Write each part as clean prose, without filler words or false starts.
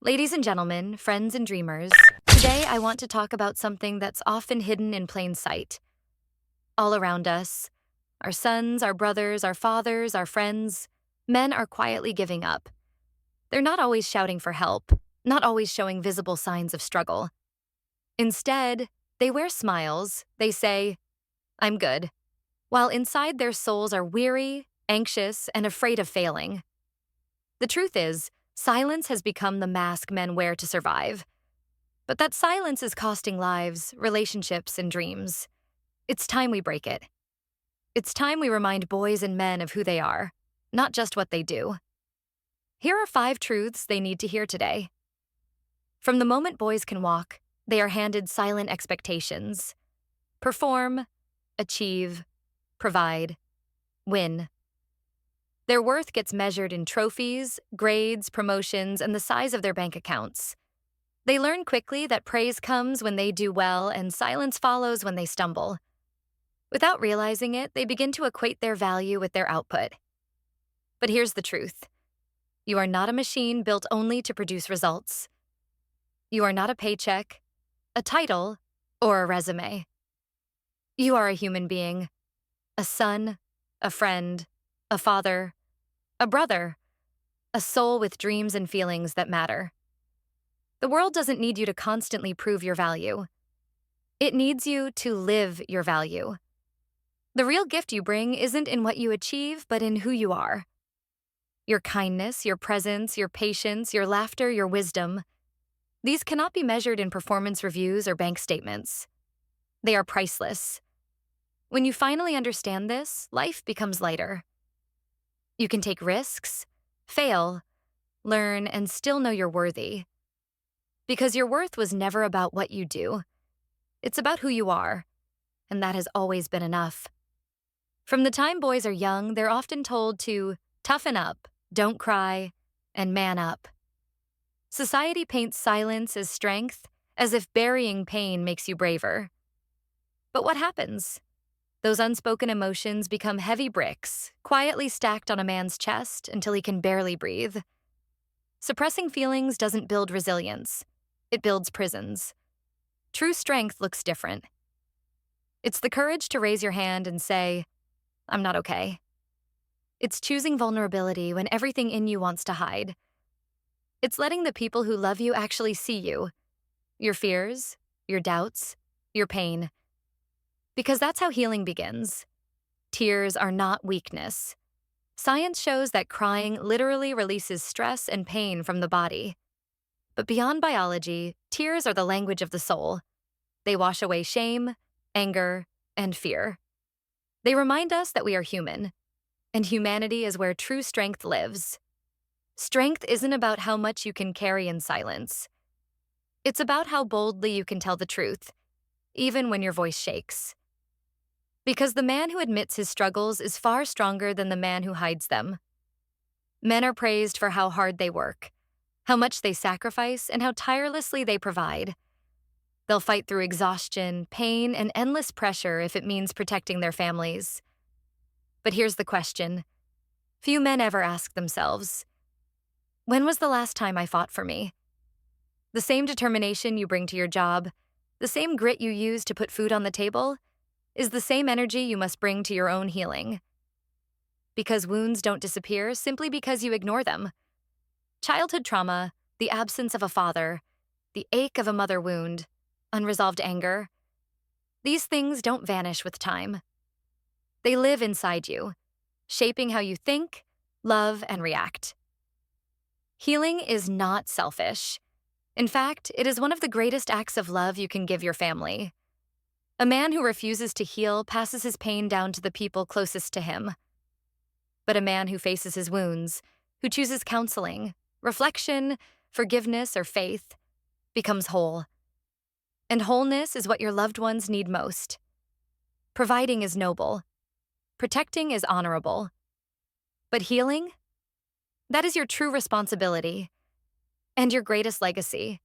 Ladies and gentlemen, friends and dreamers, today I want to talk about something that's often hidden in plain sight. All around us, our sons, our brothers, our fathers, our friends, men are quietly giving up. They're not always shouting for help, not always showing visible signs of struggle. Instead, they wear smiles, they say, "I'm good," while inside their souls are weary, anxious, and afraid of failing. The truth is, silence has become the mask men wear to survive. But that silence is costing lives, relationships, and dreams. It's time we break it. It's time we remind boys and men of who they are, not just what they do. Here are 5 truths they need to hear today. From the moment boys can walk, they are handed silent expectations. Perform, achieve, provide, win. Their worth gets measured in trophies, grades, promotions, and the size of their bank accounts. They learn quickly that praise comes when they do well and silence follows when they stumble. Without realizing it, they begin to equate their value with their output. But here's the truth. You are not a machine built only to produce results. You are not a paycheck, a title, or a resume. You are a human being, a son, a friend, a father, a brother, a soul with dreams and feelings that matter. The world doesn't need you to constantly prove your value. It needs you to live your value. The real gift you bring isn't in what you achieve, but in who you are. Your kindness, your presence, your patience, your laughter, your wisdom. These cannot be measured in performance reviews or bank statements. They are priceless. When you finally understand this, life becomes lighter. You can take risks, fail, learn, and still know you're worthy. Because your worth was never about what you do. It's about who you are, and that has always been enough. From the time boys are young, they're often told to toughen up, don't cry, and man up. Society paints silence as strength, as if burying pain makes you braver. But what happens? Those unspoken emotions become heavy bricks, quietly stacked on a man's chest until he can barely breathe. Suppressing feelings doesn't build resilience. It builds prisons. True strength looks different. It's the courage to raise your hand and say, "I'm not okay." It's choosing vulnerability when everything in you wants to hide. It's letting the people who love you actually see you, your fears, your doubts, your pain. Because that's how healing begins. Tears are not weakness. Science shows that crying literally releases stress and pain from the body. But beyond biology, tears are the language of the soul. They wash away shame, anger, and fear. They remind us that we are human, and humanity is where true strength lives. Strength isn't about how much you can carry in silence. It's about how boldly you can tell the truth, even when your voice shakes. Because the man who admits his struggles is far stronger than the man who hides them. Men are praised for how hard they work, how much they sacrifice, and how tirelessly they provide. They'll fight through exhaustion, pain, and endless pressure if it means protecting their families. But here's the question. Few men ever ask themselves, when was the last time I fought for me? The same determination you bring to your job, the same grit you use to put food on the table, is the same energy you must bring to your own healing. Because wounds don't disappear simply because you ignore them. Childhood trauma, the absence of a father, the ache of a mother wound, unresolved anger. These things don't vanish with time. They live inside you, shaping how you think, love, and react. Healing is not selfish. In fact, it is one of the greatest acts of love you can give your family. A man who refuses to heal passes his pain down to the people closest to him. But a man who faces his wounds, who chooses counseling, reflection, forgiveness, or faith, becomes whole. And wholeness is what your loved ones need most. Providing is noble. Protecting is honorable. But healing? That is your true responsibility and your greatest legacy.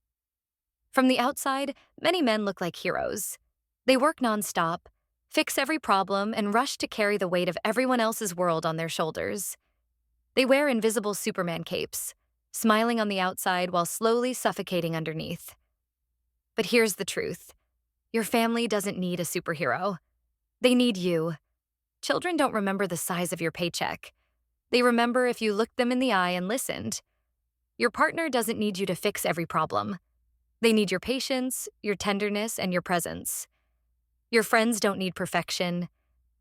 From the outside, many men look like heroes. They work nonstop, fix every problem, and rush to carry the weight of everyone else's world on their shoulders. They wear invisible Superman capes, smiling on the outside while slowly suffocating underneath. But here's the truth. Your family doesn't need a superhero. They need you. Children don't remember the size of your paycheck. They remember if you looked them in the eye and listened. Your partner doesn't need you to fix every problem. They need your patience, your tenderness, and your presence. Your friends don't need perfection.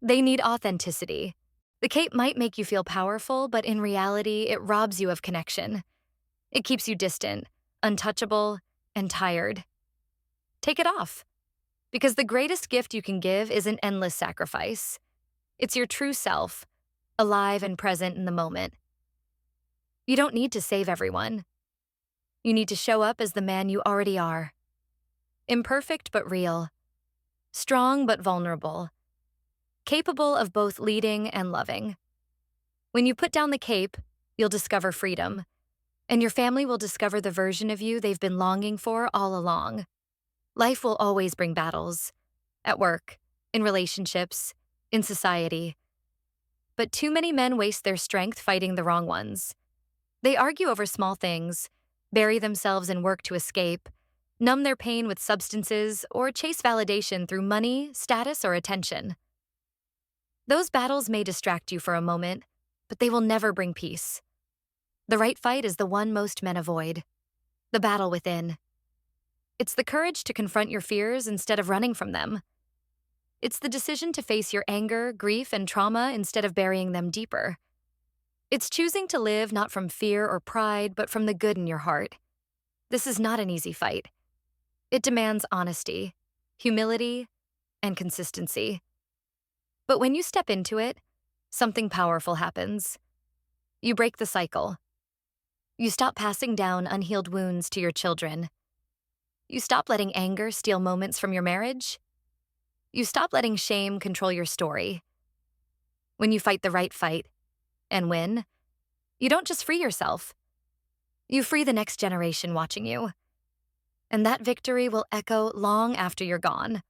They need authenticity. The cape might make you feel powerful, but in reality, it robs you of connection. It keeps you distant, untouchable, and tired. Take it off. Because the greatest gift you can give isn't endless sacrifice. It's your true self, alive and present in the moment. You don't need to save everyone. You need to show up as the man you already are. Imperfect but real. Strong but vulnerable. Capable of both leading and loving. When you put down the cape, you'll discover freedom. And your family will discover the version of you they've been longing for all along. Life will always bring battles. At work, in relationships, in society. But too many men waste their strength fighting the wrong ones. They argue over small things, bury themselves in work to escape, numb their pain with substances, or chase validation through money, status, or attention. Those battles may distract you for a moment, but they will never bring peace. The right fight is the one most men avoid. The battle within. It's the courage to confront your fears instead of running from them. It's the decision to face your anger, grief, and trauma instead of burying them deeper. It's choosing to live not from fear or pride, but from the good in your heart. This is not an easy fight. It demands honesty, humility, and consistency. But when you step into it, something powerful happens. You break the cycle. You stop passing down unhealed wounds to your children. You stop letting anger steal moments from your marriage. You stop letting shame control your story. When you fight the right fight and win, you don't just free yourself. You free the next generation watching you. And that victory will echo long after you're gone.